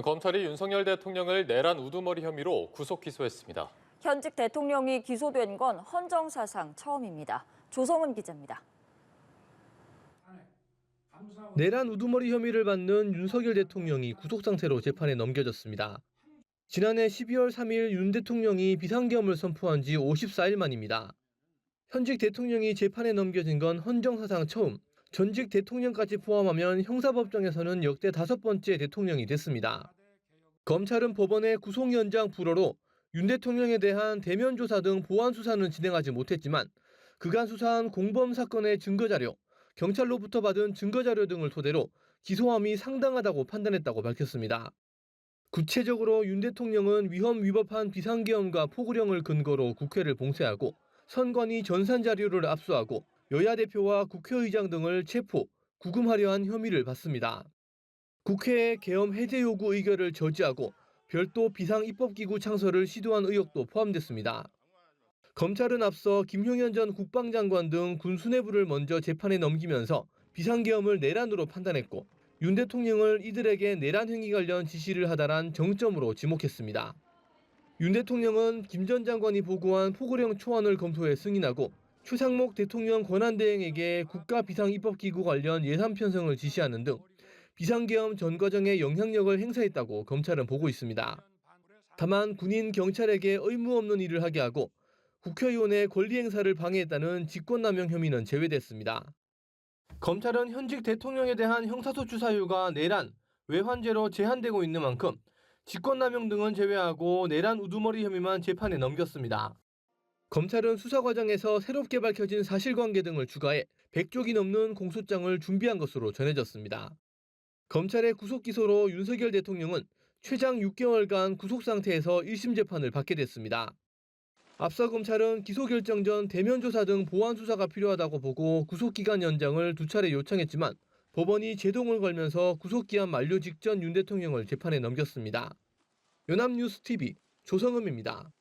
검찰이 윤석열 대통령을 내란 우두머리 혐의로 구속 기소했습니다. 현직 대통령이 기소된 건 헌정사상 처음입니다. 조성은 기자입니다. 내란 우두머리 혐의를 받는 윤석열 대통령이 구속 상태로 재판에 넘겨졌습니다. 지난해 12월 3일 윤 대통령이 비상계엄을 선포한 지 54일 만입니다. 현직 대통령이 재판에 넘겨진 건 헌정사상 처음, 전직 대통령까지 포함하면 형사법정에서는 역대 5번째 대통령이 됐습니다. 검찰은 법원의 구속연장 불허로 윤 대통령에 대한 대면 조사 등 보완 수사는 진행하지 못했지만 그간 수사한 공범 사건의 증거자료, 경찰로부터 받은 증거자료 등을 토대로 기소함이 상당하다고 판단했다고 밝혔습니다. 구체적으로 윤 대통령은 위헌 위법한 비상계엄과 포고령을 근거로 국회를 봉쇄하고 선관위 전산 자료를 압수하고 여야 대표와 국회의장 등을 체포, 구금하려 한 혐의를 받습니다. 국회의 계엄 해제 요구 의결을 저지하고 별도 비상입법기구 창설을 시도한 의혹도 포함됐습니다. 검찰은 앞서 김용현 전 국방장관 등 군 수뇌부를 먼저 재판에 넘기면서 비상계엄을 내란으로 판단했고 윤 대통령을 이들에게 내란 행위 관련 지시를 하다란 정점으로 지목했습니다. 윤 대통령은 김 전 장관이 보고한 포고령 초안을 검토해 승인하고 최상목 대통령 권한대행에게 국가비상입법기구 관련 예산 편성을 지시하는 등 비상계엄 전 과정에 영향력을 행사했다고 검찰은 보고 있습니다. 다만 군인 경찰에게 의무 없는 일을 하게 하고 국회의원의 권리 행사를 방해했다는 직권남용 혐의는 제외됐습니다. 검찰은 현직 대통령에 대한 형사소추 사유가 내란, 외환죄로 제한되고 있는 만큼 직권남용 등은 제외하고 내란 우두머리 혐의만 재판에 넘겼습니다. 검찰은 수사 과정에서 새롭게 밝혀진 사실관계 등을 추가해 100쪽이 넘는 공소장을 준비한 것으로 전해졌습니다. 검찰의 구속 기소로 윤석열 대통령은 최장 6개월간 구속 상태에서 1심 재판을 받게 됐습니다. 앞서 검찰은 기소 결정 전 대면 조사 등 보완 수사가 필요하다고 보고 구속기간 연장을 2차례 요청했지만 법원이 제동을 걸면서 구속기한 만료 직전 윤 대통령을 재판에 넘겼습니다. 연합뉴스TV 조성음입니다.